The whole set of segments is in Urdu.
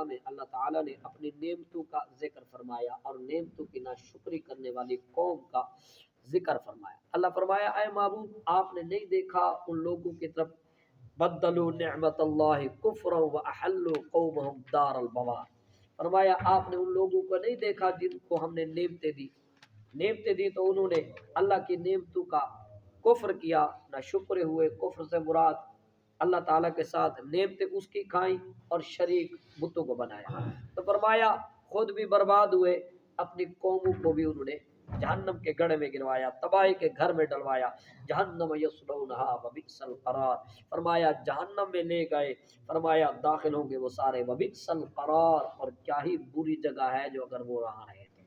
مبارکہ میں اللہ تعالیٰ نے اپنی نعمتوں کا ذکر فرمایا اور نعمتوں کی ناشکری کرنے والی قوم کا ذکر فرمایا۔ اللہ فرمایا اے معبود آپ نے نہیں دیکھا ان لوگوں کی طرف بدلوا نعمت اللہ کفرا واحلوا قومهم دار البوار، فرمایا آپ نے ان لوگوں کو نہیں دیکھا جن کو ہم نے نعمتیں دی تو انہوں نے اللہ کی نعمتوں کا کفر کیا، نہ شکر ہوئے۔ کفر سے مراد اللہ تعالیٰ کے ساتھ نعمتیں اس کی کھائیں اور شریک بتوں کو بنایا، تو فرمایا خود بھی برباد ہوئے، اپنی قوموں کو بھی انہوں نے جہنم کے گڑھے میں گروایا، تباہی کے گھر میں ڈلوایا۔ جہنم یصلونھا وبئس القرار، فرمایا جہنم میں لے گئے، فرمایا داخل ہوں گے وہ سارے، وبئس القرار، اور کیا ہی بری جگہ ہے جو اگر وہ رہا رہے تھے۔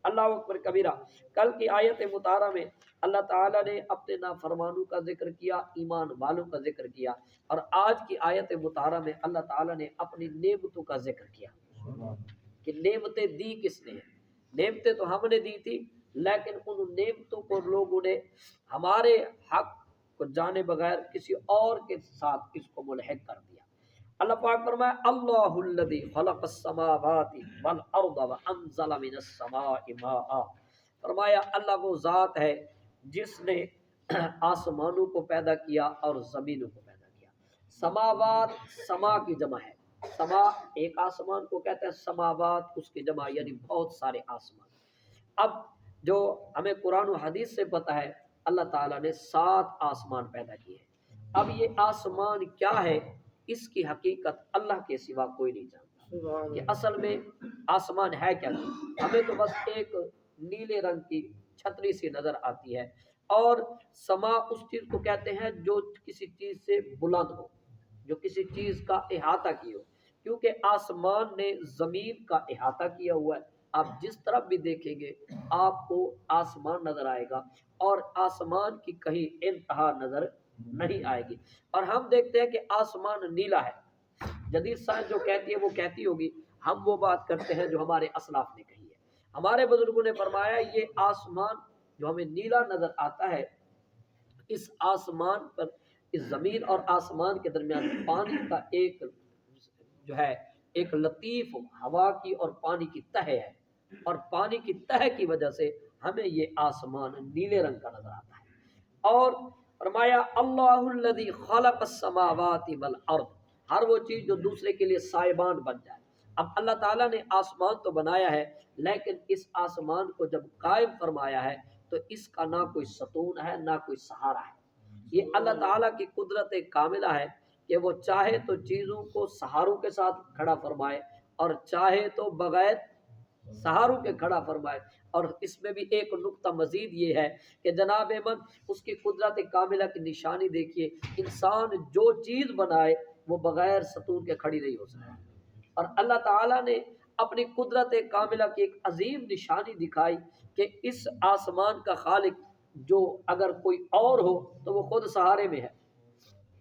اللہ اکبر کبیرہ۔ کل کی آیت مطالعہ میں اللہ تعالیٰ نے اپنے نافرمانوں کا ذکر کیا، ایمان والوں کا ذکر کیا، اور آج کی آیت مطالعہ میں اللہ تعالیٰ نے اپنی نعمتوں کا ذکر کیا کہ نعمتیں دی کس نے ہیں۔ نعمتیں تو ہم نے دی تھی، لیکن ان نعمتوں کو لوگوں نے ہمارے حق کو جانے بغیر کسی اور کے ساتھ اس کو ملحق کر دیا۔ اللہ پاک فرمائے اللہ الذی خلق السماوات والارض وانزل من السماء ماء، فرمایا اللہ وہ ذات ہے جس نے آسمانوں کو پیدا کیا اور زمینوں کو پیدا کیا۔ سماوات سما کی جمع ہے، سما ایک آسمان کو کہتے ہیں، سماوات اس کی جمع یعنی بہت سارے آسمان۔ اب جو ہمیں قرآن و حدیث سے پتہ ہے اللہ تعالیٰ نے 7 آسمان پیدا کیے ہیں۔ اب یہ آسمان کیا ہے اس کی حقیقت اللہ کے سوا کوئی نہیں جانتا کہ اصل میں آسمان ہے کیا۔ ہمیں تو بس ایک نیلے رنگ کی چھتری سی نظر آتی ہے، اور سما اس چیز کو کہتے ہیں جو کسی چیز سے بلند ہو، جو کسی چیز کا احاطہ کی ہو، کیونکہ آسمان نے زمین کا احاطہ کیا ہوا ہے۔ آپ جس طرف بھی دیکھیں گے آپ کو آسمان نظر آئے گا، اور آسمان کی کہیں انتہا نظر نہیں آئے گی۔ اور ہم دیکھتے ہیں کہ آسمان نیلا ہے، جدید سائنس جو کہتی ہے وہ کہتی ہوگی، ہم وہ بات کرتے ہیں جو ہمارے اسلاف نے کہی ہے۔ ہمارے بزرگوں نے فرمایا یہ آسمان جو ہمیں نیلا نظر آتا ہے، اس آسمان پر، اس زمین اور آسمان کے درمیان پانی کا ایک جو ہے ایک لطیف ہوا کی اور پانی کی تہ ہے، اور پانی کی تہ کی وجہ سے ہمیں یہ آسمان نیلے رنگ کا نظر آتا ہے۔ اور فرمایا اللہ الذی خلق السماوات والارض، ہر وہ چیز جو دوسرے کے لیے سائبان بن جائے۔ اب اللہ تعالیٰ نے آسمان تو بنایا ہے، لیکن اس آسمان کو جب قائم فرمایا ہے تو اس کا نہ کوئی ستون ہے نہ کوئی سہارا ہے۔ یہ اللہ تعالیٰ کی قدرت کاملہ ہے کہ وہ چاہے تو چیزوں کو سہاروں کے ساتھ کھڑا فرمائے، اور چاہے تو بغیر سہاروں کے کھڑا فرمائے۔ اور اس میں بھی ایک نقطہ مزید یہ ہے کہ جناب من اس کی قدرت کاملہ کی نشانی دیکھیے، انسان جو چیز بنائے وہ بغیر ستون کے کھڑی نہیں ہو سکتی، اور اللہ تعالیٰ نے اپنی قدرت کاملہ کی ایک عظیم نشانی دکھائی کہ اس آسمان کا خالق جو اگر کوئی اور ہو تو وہ خود سہارے میں ہے،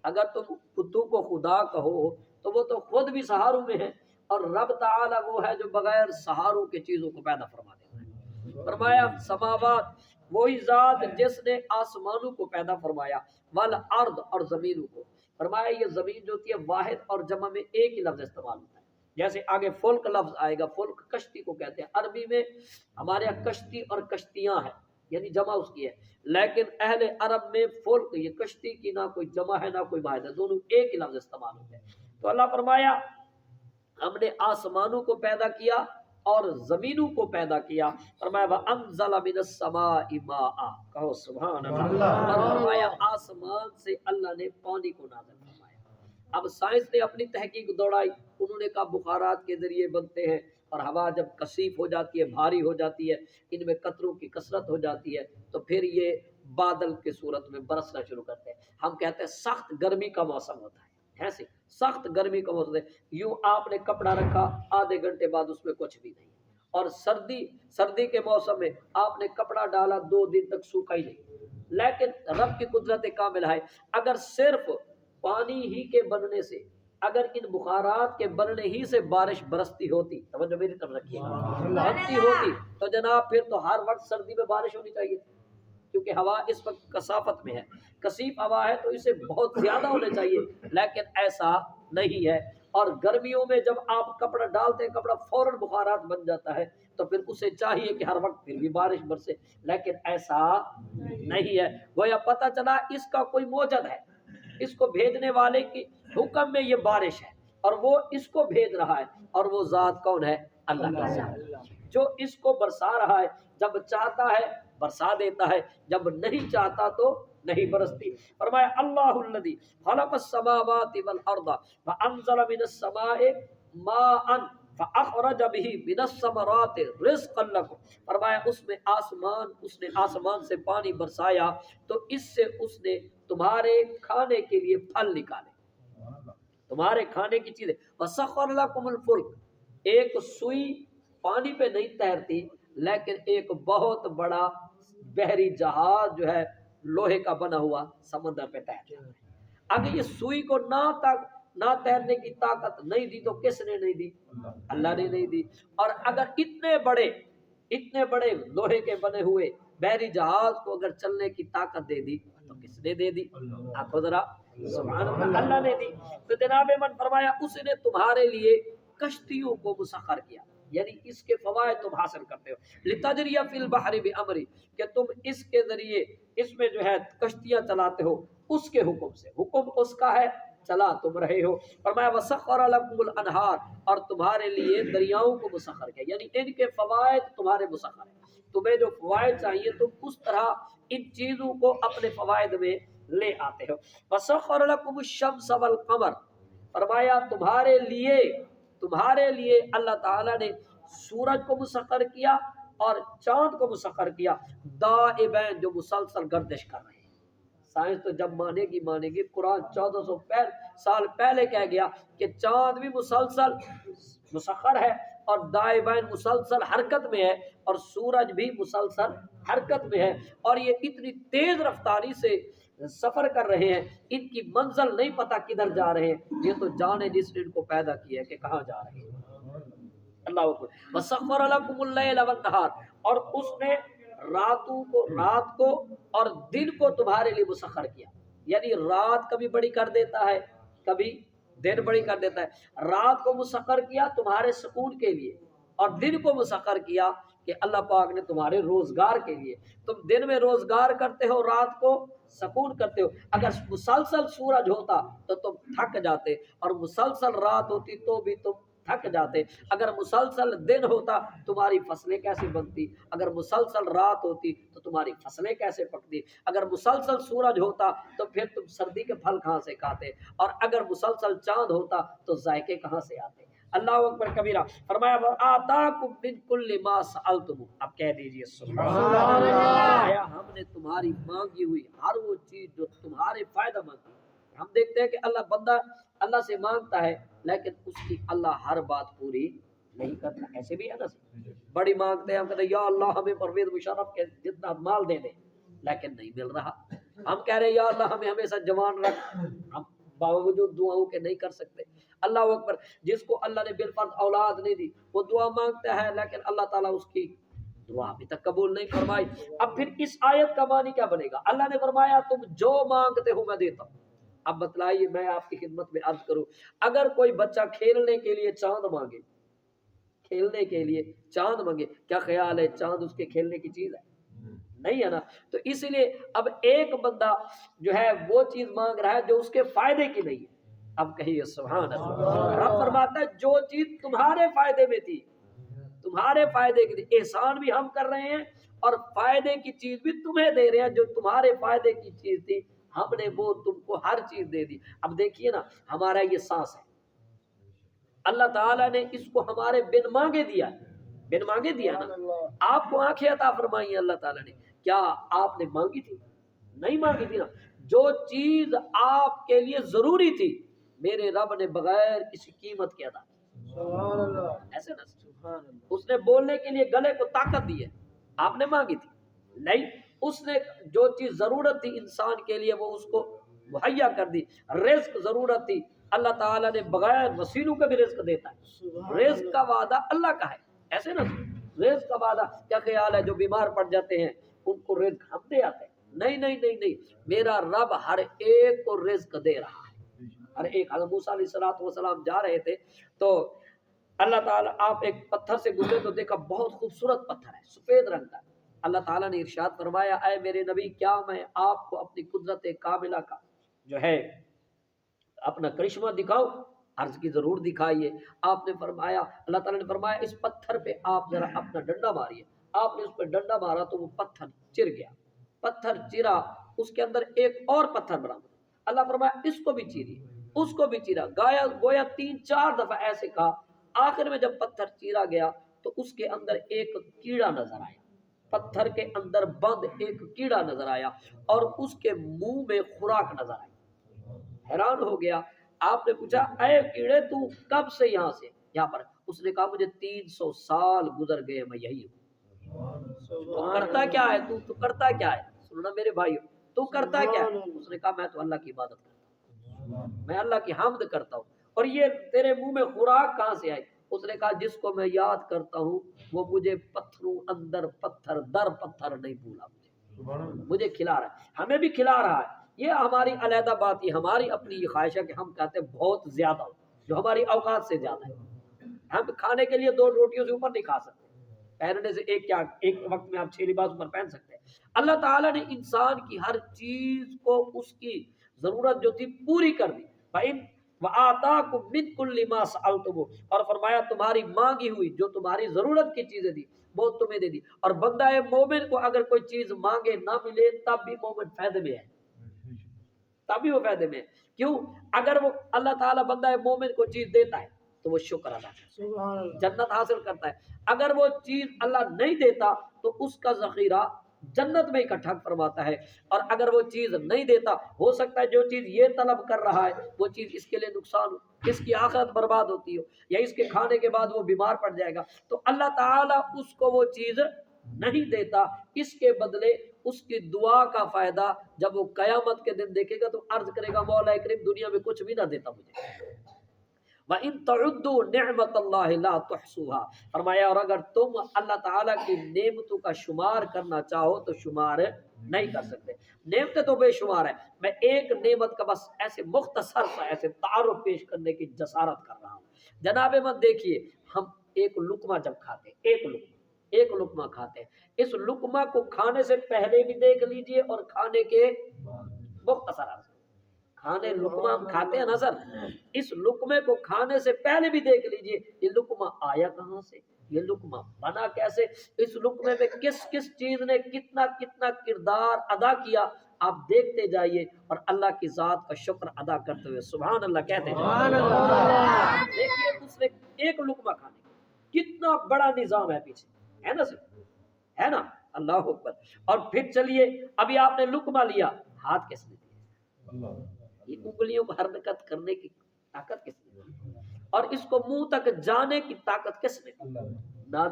اگر تم کتوں کو خدا کہو تو وہ تو خود بھی سہاروں میں ہے، اور رب تعالیٰ وہ ہے جو بغیر سہاروں کے چیزوں کو پیدا فرما دیتا ہے۔ فرمایا سماوات، وہی ذات جس نے آسمانوں کو پیدا فرمایا، والارض، اور زمینوں کو۔ فرمایا یہ زمین جو ہوتی ہے واحد اور جمع میں ایک ہی لفظ استعمال ہوتا ہے، جیسے آگے فلک لفظ آئے گا، فلک کشتی کو کہتے ہیں، عربی میں ہمارے یہاں کشتی اور کشتیاں ہیں یعنی جمع اس کی ہے، لیکن اہل عرب میں فلک، یہ کشتی کی نہ کوئی جمع ہے نہ کوئی واحد ہے، دونوں ایک ہی لفظ استعمال ہوتے ہیں۔ تو اللہ فرمایا ہم نے آسمانوں کو پیدا کیا اور زمینوں کو پیدا کیا۔ فرمایا وَأَنزَلَ مِنَ السَّمَاءِ مَاءً، کہو سبحان اللہ۔ اور فرمایا آسمان سے اللہ نے پانی کو نازل فرمایا۔ اب سائنس نے اپنی تحقیق دوڑائی، انہوں نے کہا بخارات کے ذریعے بنتے ہیں، اور ہوا جب کثیف ہو جاتی ہے، بھاری ہو جاتی ہے، ان میں قطروں کی کثرت ہو جاتی ہے، تو پھر یہ بادل کی صورت میں برسنا شروع کرتے ہیں۔ ہم کہتے ہیں سخت گرمی کا موسم ہوتا ہے، ایسے سخت گرمی کا موسم ہے، یوں آپ نے کپڑا رکھا آدھے گھنٹے بعد اس میں کچھ بھی نہیں، اور سردی کے موسم میں آپ نے کپڑا ڈالا 2 دن تک سوکھا ہی نہیں۔ لیکن رب کی قدرت کامل ہے، اگر صرف پانی ہی کے بننے سے، اگر ان بخارات کے بننے ہی سے بارش برستی ہوتی، توجہ میری طرف رکھیے، بنتی ہوتی تو جناب پھر تو ہر وقت سردی میں بارش ہونی چاہیے، کیونکہ ہوا اس وقت کثافت میں ہے، کثیف ہوا ہے تو اسے بہت زیادہ ہونے چاہیے، لیکن ایسا نہیں ہے۔ اور گرمیوں میں جب آپ کپڑا ڈالتے ہیں کپڑا فوراً بخارات بن جاتا ہے، تو پھر اسے چاہیے کہ ہر وقت پھر بھی بارش برسے، لیکن ایسا نہیں ہے۔ گویا پتہ چلا اس کا کوئی موجد ہے، اس کو بھیجنے والے کی حکم میں یہ بارش ہے اور وہ اس کو بھیج رہا ہے، اور وہ ذات کون ہے؟ اللہ کا ذات، جو اس کو برسا رہا ہے، جب چاہتا ہے برسا دیتا ہے، جب نہیں چاہتا تو نہیں برستی۔ فرمایا اللہ الذی خلق السماوات والارض فانزل من السماء ماء فاخرج به من الثمرات رزقا لكم، فرمایا اس نے آسمان سے پانی برسایا تو اس سے اس نے تمہارے کھانے کے لیے پھل نکالے، تمہارے کھانے کی چیزیں۔ وسخر لكم الفلك، ایک سوئی پانی پہ نہیں تیرتی لیکن ایک بہت بڑا بحری جہاز جو ہے لوہے کا بنا ہوا سمندر پہ تیرتا ہے۔ اگر یہ سوئی کو نہ تیرنے کی طاقت نہیں دی تو کس نے نہیں دی؟ اللہ نے نہیں دی۔ اور اگر اتنے بڑے لوہے کے بنے ہوئے بحری جہاز کو اگر چلنے کی طاقت دے دی تو کس نے دے دی؟ آنکھو ذرا، سبحان اللہ، اللہ نے دی۔ تو جناب من فرمایا اس نے تمہارے لیے کشتیوں کو مسخر کیا، یعنی اس کے فوائد تم حاصل کرتے ہو۔ لتجری فی البحر بامری، کہ تم اس کے ذریعے اس میں جو ہے کشتیاں چلاتے ہو اس کے حکم سے، حکم اس کا ہے، چلا تم رہے ہو۔ فرمایا وسخر لکم الانہار، اور تمہارے لیے دریاؤں کو مسخر کیا، یعنی ان کے فوائد تمہارے مسخر ہیں۔ تمہیں جو فوائد چاہیے تم اس طرح ان چیزوں کو اپنے فوائد میں لے آتے ہو۔ وسخر لکم الشمس والقمر، فرمایا تمہارے لیے اللہ تعالیٰ نے سورج کو مسخر کیا اور چاند کو مسخر کیا، دائبین، جو مسلسل گردش کر رہے ہیں۔ سائنس تو جب مانے گی، قرآن 1400 سال پہلے کہہ گیا کہ چاند بھی مسلسل مسخر ہے اور دائبین مسلسل حرکت میں ہے، اور سورج بھی مسلسل حرکت میں ہے، اور یہ اتنی تیز رفتاری سے سفر کر رہے ہیں، ان کی منزل نہیں پتہ کدھر جا رہے ہیں، یہ تو جانے جس نے ان کو پیدا کیا ہے کہ کہاں جا رہے ہیں۔ اللہ اکبر۔ وسخر لکم اللیل والنہار، اور اس نے رات کو اور دن کو تمہارے لیے مسخر کیا، یعنی رات کبھی بڑی کر دیتا ہے کبھی دن بڑی کر دیتا ہے۔ رات کو مسخر کیا تمہارے سکون کے لیے، اور دن کو مسخر کیا کہ اللہ پاک نے تمہارے روزگار کے لیے۔ تم دن میں روزگار کرتے ہو، رات کو سکون کرتے ہو۔ اگر مسلسل سورج ہوتا تو تم تھک جاتے، اور مسلسل رات ہوتی تو بھی تم تھک جاتے۔ اگر مسلسل دن ہوتا تمہاری فصلیں کیسے بنتی، اگر مسلسل رات ہوتی تو تمہاری فصلیں کیسے پکتی، اگر مسلسل سورج ہوتا تو پھر تم سردی کے پھل کہاں سے کھاتے، اور اگر مسلسل چاند ہوتا تو ذائقے کہاں سے آتے۔ اللہ اکبر کبیرہ۔ فرمایا وآتاکم من کل ما سألتم، اب کہہ دیجئے سبحان اللہ، ہم نے تمہاری مانگی ہوئی ہر وہ چیز جو تمہارے فائدہ مند ہے۔ ہم دیکھتے ہیں کہ بندہ اللہ سے مانگتا ہے لیکن اس کی اللہ ہر بات پوری نہیں کرتا، ایسے بھی ہے نا، بڑی مانگتے ہیں، ہم کہتے ہیں یا اللہ ہمیں پرویز مشرف کے جتنا مال دے دے، لیکن نہیں مل رہا۔ ہم کہہ رہے ہیں یا اللہ ہمیں ہمیشہ جوان رکھ، ہم باوجود دعاؤں کے نہیں کر سکتے۔ اللہ اکبر۔ جس کو اللہ نے بالفرض اولاد نہیں دی وہ دعا مانگتا ہے لیکن اللہ تعالیٰ اس کی دعا ابھی تک قبول نہیں فرمائی۔ اب پھر اس آیت کا معنی کیا بنے گا؟ اللہ نے فرمایا تم جو مانگتے ہو میں دیتا ہوں۔ اب بتلائیے، میں آپ کی خدمت میں عرض کروں، اگر کوئی بچہ کھیلنے کے لیے چاند مانگے، کھیلنے کے لیے چاند مانگے، کیا خیال ہے چاند اس کے کھیلنے کی چیز ہے؟ نہیں ہے نا۔ تو اس لیے اب ایک بندہ جو ہے وہ چیز مانگ رہا ہے جو اس کے فائدے کی نہیں ہے۔ اب کہیے سبحان اللہ۔ رب فرماتا ہے جو چیز تمہارے فائدے میں تھی، تمہارے فائدے کی تھی، احسان بھی ہم کر رہے ہیں اور فائدے کی چیز بھی تمہیں دے رہے ہیں، جو تمہارے فائدے کی چیز تھی ہم نے وہ تم کو ہر چیز دے دی۔ اب دیکھیے نا، ہمارا یہ سانس ہے، اللہ تعالیٰ نے اس کو ہمارے بن مانگے دیا، بن مانگے دیا نا۔ آپ کو آنکھیں عطا فرمائی ہیں اللہ تعالیٰ نے، کیا آپ نے مانگی تھی؟ نہیں مانگی تھی نا۔ جو چیز آپ کے لیے ضروری تھی میرے رب نے بغیر کسی قیمت کے ادا کی، ایسے نا، اس نے بولنے کے لیے گلے کو طاقت دی ہے، آپ نے مانگی تھی نہیں، اس نے جو چیز ضرورت تھی انسان کے لیے وہ اس کو مہیا کر دی۔ رزق ضرورت تھی، اللہ تعالیٰ نے بغیر وسیلوں کا بھی رزق دیتا ہے، رزق کا وعدہ اللہ کا ہے، ایسے نا، رزق کا وعدہ۔ کیا خیال ہے جو بیمار پڑ جاتے ہیں ان کو رزق ہم دے آتے ہیں؟ نہیں نہیں نہیں نہیں، میرا رب ہر ایک کو رزق دے رہا ہے، اور ایک حضرت موسیٰ علیہ السلام جا رہے تھے تو اللہ تعالیٰ آپ ایک پتھر سے گزرے تو دیکھا بہت خوبصورت پتھر ہے، سفید رنگ کا۔ اللہ تعالیٰ نے ارشاد فرمایا اے میرے نبی کیا میں آپ کو اپنی قدرت کاملہ کا جو ہے اپنا کرشمہ دکھاؤ؟ عرض کی ضرور دکھائیے۔ آپ نے فرمایا، اللہ تعالیٰ نے فرمایا اس پتھر پہ آپ ذرا اپنا ڈنڈا ماریے۔ آپ نے اس پہ ڈنڈا مارا تو وہ پتھر چر گیا، پتھر چرا، اس کے اندر ایک اور پتھر برآمد۔ اللہ فرمایا اس کو بھی چیریے، اس کو بھی چیرا، گویا 3-4 دفعہ ایسے کہا۔ آخر میں جب پتھر چیرا گیا تو اس کے اندر ایک کیڑا نظر آیا، پتھر کے اندر بند ایک کیڑا نظر آیا اور اس کے منہ میں خوراک نظر آئی۔ حیران ہو گیا۔ آپ نے پوچھا اے کیڑے تو کب سے یہاں سے یہاں پر؟ اس نے کہا مجھے 300 سال گزر گئے، میں یہی ہوں۔ تو کرتا کیا ہے تو کرتا کیا ہے؟ سننا میرے بھائیو، تو کرتا کیا ہے؟ اس نے کہا میں تو اللہ کی عبادت کرتا ہوں، میں اللہ کی حمد کرتا ہوں۔ اور یہ تیرے منہ میں خوراک کہاں سے آئی؟ اس نے کہا جس کو میں یاد کرتا ہوں وہ مجھے پتھروں اندر پتھر در پتھر نہیں بھولا، مجھے کھلا رہا ہے، ہمیں بھی کھلا رہا ہے۔ یہ ہماری علیحدہ بات، یہ ہماری اپنی یہ خواہش ہے کہ ہم کہتے ہیں بہت زیادہ ہو، جو ہماری اوقات سے زیادہ ہے۔ ہم کھانے کے لیے 2 روٹیوں سے اوپر نہیں کھا سکتے، پہننے سے ایک وقت میں آپ 6 لباس اوپر پہن سکتے ہیں۔ اللہ تعالیٰ نے انسان کی ہر چیز کو اس کی ضرورت جو تھی پوری کر دی۔ وَآتَاكُم مِّن كُلِّ مَا سَأَلْتُمُوهُ، اور فرمایا تمہاری مانگی ہوئی جو تمہاری ضرورت کی چیزیں دی وہ تمہیں دے دی۔ اور بندہ مومن کو اگر کوئی چیز مانگے نہ ملے تب بھی مومن فائدے میں ہے، تبھی وہ فائدے میں ہے۔ کیوں؟ اگر وہ اللہ تعالیٰ بندہ مومن کو چیز دیتا ہے تو وہ شکر ادا کرتا ہے، جنت حاصل کرتا ہے۔ اگر وہ چیز اللہ نہیں دیتا تو اس کا ذخیرہ جنت میں اکٹھا فرماتا ہے، اور اگر وہ چیز نہیں دیتا ہو سکتا ہے جو چیز یہ طلب کر رہا ہے وہ چیز اس کے لیے نقصان ہو، اس کی آخرت برباد ہوتی ہو، یا اس کے کھانے کے بعد وہ بیمار پڑ جائے گا، تو اللہ تعالیٰ اس کو وہ چیز نہیں دیتا۔ اس کے بدلے اس کی دعا کا فائدہ جب وہ قیامت کے دن دیکھے گا تو عرض کرے گا مولا کریم دنیا میں کچھ بھی نہ دیتا مجھے۔ وَإِن تَعُدُّوا نِعْمَةَ اللَّهِ لَا تُحْصُوهَا، فرمایا اور اگر تم اللہ تعالیٰ کی نعمتوں کا شمار کرنا چاہو تو شمار نہیں کر سکتے۔ نعمتیں تو بے شمار ہیں، میں ایک نعمت کا بس ایسے مختصر سا ایسے تعارف پیش کرنے کی جسارت کر رہا ہوں۔ جناب من دیکھیے، ہم ایک لقمہ جب کھاتے ہیں، ایک لقمہ کھاتے ہیں، اس لقمہ کو کھانے سے پہلے بھی دیکھ لیجئے اور کھانے کے مختصر کھانے لقمہ ہم کھاتے ہیں نظر، اس لقمے کو کھانے سے پہلے بھی دیکھ لیجئے یہ لقمہ آیا کہاں سے، یہ لقمہ بنا کیسے، اس لقمے میں کس کس چیز نے کتنا کتنا کردار ادا کیا، آپ دیکھتے جائیے اور اللہ کی ذات کا شکر ادا کرتے ہوئے سبحان اللہ کہتے ہیں۔ دیکھیے اس نے ایک لقمہ کھانے کتنا بڑا نظام ہے پیچھے، ہے نا ہے نا، اللہ اکبر۔ اور پھر چلیے ابھی آپ نے لقمہ لیا، ہاتھ کس نے دیا؟ یہ انگلیوں کو حرکت کرنے کی طاقت کس نے دی؟ اور اس کو منہ تک جانے کی طاقت کس نے دی؟ نہ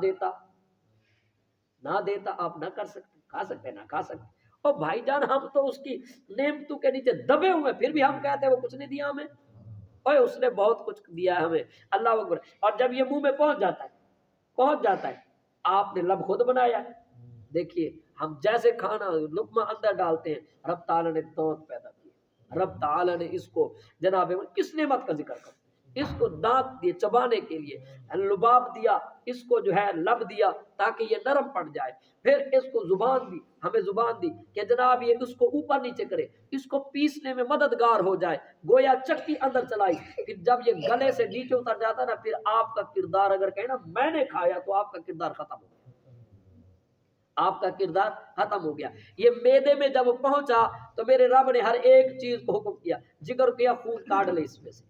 دیتا آپ نہ کر سکتے، کھا سکتے نہ کھا سکتے۔ اور بھائی جان ہم تو اس کی نعمتوں کے نیچے دبے ہوئے، پھر بھی ہم کہتے ہیں وہ کچھ نہیں دیا ہمیں، اوے اس نے بہت کچھ دیا ہے ہمیں، اللہ اکبر۔ اور جب یہ منہ میں پہنچ جاتا ہے آپ نے لب خود بنایا ہے۔ دیکھیے ہم جیسے کھانا لقمہ اندر ڈالتے ہیں، رب تعالیٰ نے دانت پیدا کیا، رب تعالیٰ نے اس کو جناب کس نعمت کا ذکر کرو، اس کو دانت دیے چبانے کے لیے، لباب دیا، اس کو جو ہے لب دیا تاکہ یہ نرم پڑ جائے، پھر اس کو زبان دی، ہمیں زبان دی کہ جناب یہ اس کو اوپر نیچے کرے، اس کو پیسنے میں مددگار ہو جائے، گویا چکی اندر چلائی، پھر جب یہ گلے سے نیچے اتر جاتا نا پھر آپ کا کردار اگر کہیں نا میں نے کھایا تو آپ کا کردار ختم ہو گیا، آپ کا کردار ختم ہو گیا۔ یہ معدے میں جب پہنچا تو میرے رب نے ہر ایک چیز کو حکم کیا، ذکر کیا خون کاٹ لے اس میں سے،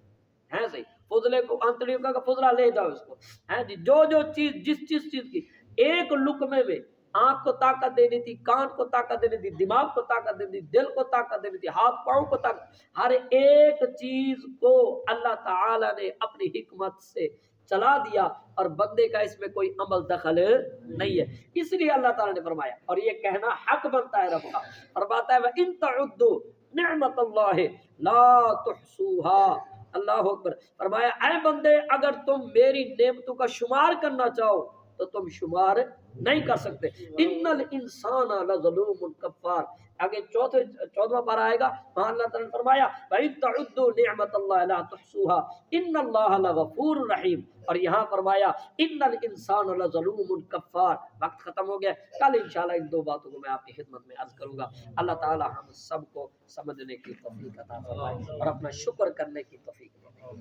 ہیں صحیح، فضلے کو انتڑیوں کا فضلہ لے جاؤ اس کو، ہیں جی، جو چیز جس چیز کی ایک لقمے میں آنکھ کو طاقت دینی تھی، کان کو طاقت دینی تھی، دماغ کو طاقت دینی تھی، دل کو طاقت دینی تھی، ہاتھ پاؤں کو طاقت، ہر ایک چیز کو اللہ تعالی نے اپنی حکمت سے چلا دیا اور بندے کا اس میں کوئی عمل دخل نہیں ہے۔ اس لیے اللہ تعالیٰ نے فرمایا، اور یہ کہنا حق بنتا ہے رب کا، فرماتا ہے وَإِن تَعُدُّوا نِعْمَةَ اللَّهِ لَا تُحْصُوهَا، اللہ اکبر۔ فرمایا اے بندے اگر تم میری نعمتوں کا شمار کرنا چاہو تو تم شمار نہیں کر سکتے. ان الانسان لظلوم کفار. آگے 14واں پارہ آئے گا، وہاں اللہ تعالیٰ نے فرمایا وَإِن تَعُدُّوا نِعْمَةَ اللَّهِ لَا تُحْصُوهَا إِنَّ اللَّهَ لَغَفُورٌ رَحِيمٌ. اور یہاں فرمایا ان الانسان لظلوم کفار. وقت ختم ہو گیا، کل انشاءاللہ ان دو باتوں کو میں آپ کی خدمت میں عرض کروں گا. اللہ تعالیٰ ہم سب کو سمجھنے کی توفیق عطا فرمائے اور اپنا شکر کرنے کی توفیق دے.